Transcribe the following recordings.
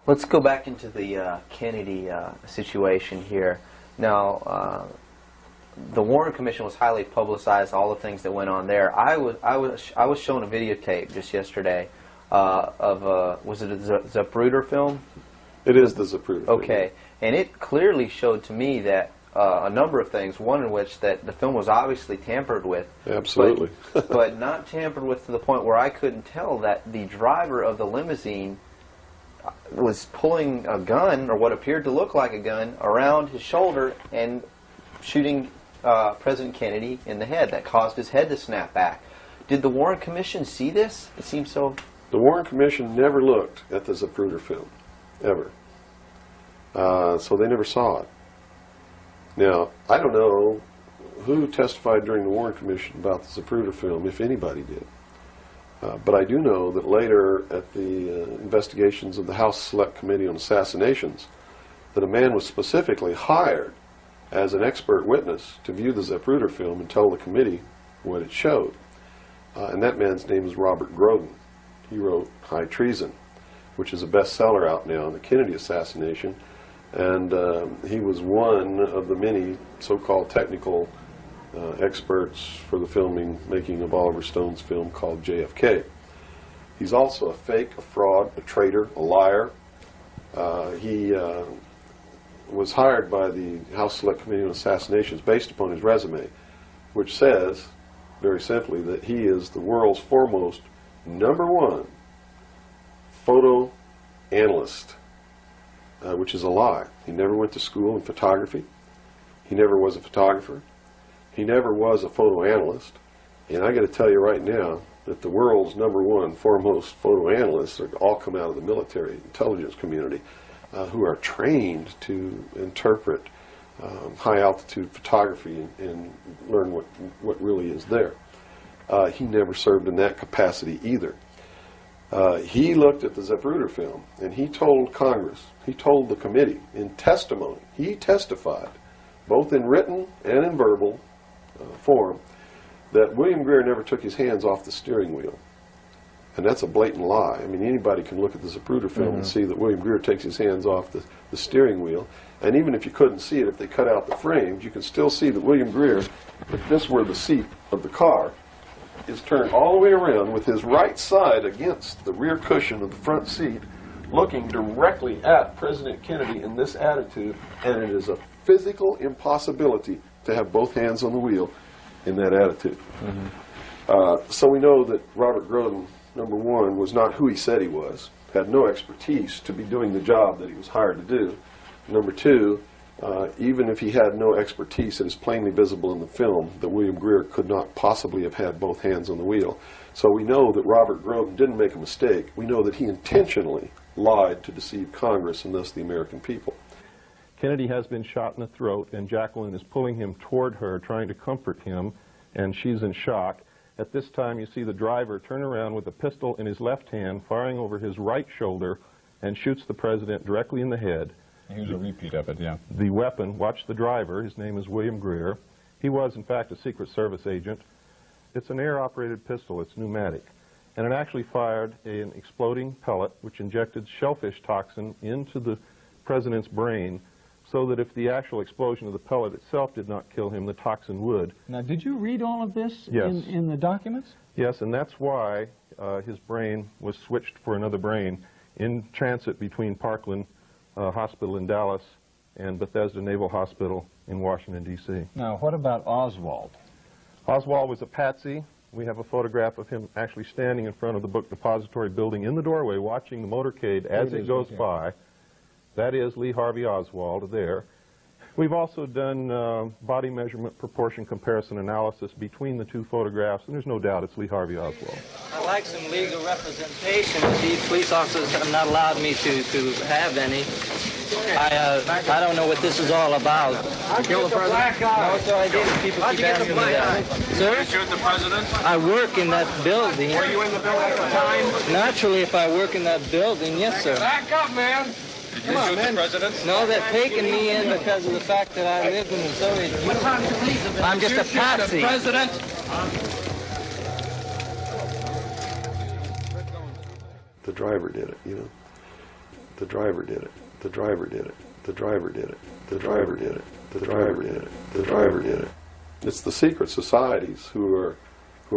Let's go back into the Kennedy situation here. Now, the Warren Commission was highly publicized, all the things that went on there. I was shown a videotape just yesterday of was it a Zapruder film? It is the Zapruder film. Okay, and it clearly showed to me that a number of things. One in which that the film was obviously tampered with. Absolutely. but not tampered with to the point where I couldn't tell that the driver of the limousine was pulling a gun, or what appeared to look like a gun, around his shoulder and shooting President Kennedy in the head. That caused his head to snap back. Did the Warren Commission see this? It seems so. The Warren Commission never looked at the Zapruder film, ever. So they never saw it. Now, I don't know who testified during the Warren Commission about the Zapruder film, if anybody did. But I do know that later at the investigations of the House Select Committee on Assassinations, that a man was specifically hired as an expert witness to view the Zapruder film and tell the committee what it showed. And that man's name is Robert Groden. He wrote High Treason, which is a bestseller out now on the Kennedy assassination. And he was one of the many so-called technical experts for the making of Oliver Stone's film called JFK. He's also a fake, a fraud, a traitor, a liar. He was hired by the House Select Committee on Assassinations based upon his resume, which says, very simply, that he is the world's foremost #1 photo analyst, which is a lie. He never went to school in photography. He never was a photographer. He never was a photo analyst. And I got to tell you right now that the world's #1 foremost photo analysts are all come out of the military intelligence community, who are trained to interpret high-altitude photography and learn what really is there. He never served in that capacity either. He looked at the Zapruder film, and he told Congress, he told the committee in testimony, he testified, both in written and in verbal form, that William Greer never took his hands off the steering wheel. And that's a blatant lie. I mean, anybody can look at the Zapruder film and see that William Greer takes his hands off the steering wheel. And even if you couldn't see it, if they cut out the frames, you can still see that William Greer, if this were the seat of the car, is turned all the way around with his right side against the rear cushion of the front seat, looking directly at President Kennedy in this attitude, and it is a physical impossibility to have both hands on the wheel in that attitude. So we know that Robert Groden, #1, was not who he said he was, had no expertise to be doing the job that he was hired to do. #2, even if he had no expertise, it is plainly visible in the film that William Greer could not possibly have had both hands on the wheel. So we know that Robert Groden didn't make a mistake. We know that he intentionally lied to deceive Congress and thus the American people. Kennedy has been shot in the throat, and Jacqueline is pulling him toward her, trying to comfort him, and she's in shock. At this time, you see the driver turn around with a pistol in his left hand, firing over his right shoulder, and shoots the president directly in the head. Here's a repeat of it, yeah. The weapon, watch the driver, his name is William Greer. He was, in fact, a Secret Service agent. It's an air-operated pistol, it's pneumatic. And it actually fired an exploding pellet, which injected shellfish toxin into the president's brain, so that if the actual explosion of the pellet itself did not kill him, the toxin would. Now, did you read all of this Yes. in the documents? Yes, and that's why his brain was switched for another brain in transit between Parkland Hospital in Dallas and Bethesda Naval Hospital in Washington, D.C. Now, what about Oswald? Oswald was a patsy. We have a photograph of him actually standing in front of the book depository building in the doorway watching the motorcade as it goes by. That is Lee Harvey Oswald there. We've also done body measurement proportion comparison analysis between the two photographs, and there's no doubt it's Lee Harvey Oswald. I'd like some legal representation. These police officers have not allowed me to have any. I don't know what this is all about. Kill the president? No, sir, I didn't. People keep asking me that. Sir? Did you shoot the president? I work in that building. Were you in the building at the time? Naturally, if I work in that building, yes, sir. Back up, man. Did you shoot the president? No, they're taking me in because of the fact that I lived in the Soviet Union. I'm just a patsy. The president? The driver did it, you know. The driver did it. The driver did it. The driver did it. The driver did it. The driver did it. The driver did it. It's the secret societies who are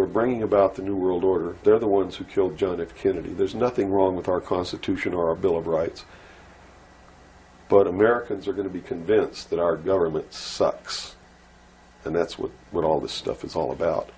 bringing about the New World Order. They're the ones who killed John F. Kennedy. There's nothing wrong with our Constitution or our Bill of Rights. But Americans are going to be convinced that our government sucks. And that's what all this stuff is all about.